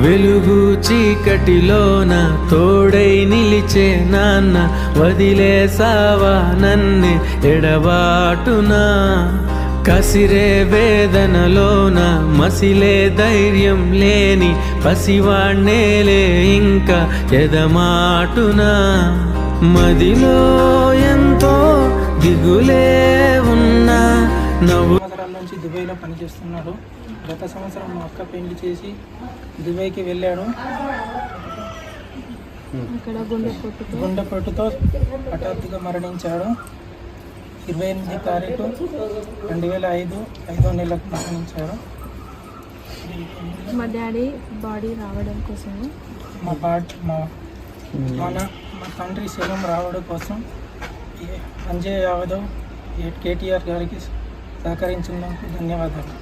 వెలుగు చీకటిలోన తోడై నిలిచే నాన్న వదిలేసావా నన్నే ఎడబాటునా కసిరే వేదనలోన మసిలే ధైర్యం లేని పసివాణ్ణేలే ఇంకా ఎదమాటునా మదిలో ఎంతో దిగులే ఉన్నా నవ్వు సంవత్సరాల నుంచి దుబాయ్లో పనిచేస్తున్నాడు. గత సంవత్సరం మా అక్క పెళ్లి చేసి దుబాయ్కి వెళ్ళాడు. గుండెపోటుతో హఠాత్తుగా మరణించాడు. 28 తారీఖు 2005 5వ నెలకు మరణించాడు. మా డాడీ బాడీ రావడం కోసం మా తండ్రి శవం రావడం కోసం సంజయ్ యాదవ్ కేటీఆర్ గారికి సహకరించినందుకు ధన్యవాదాలు.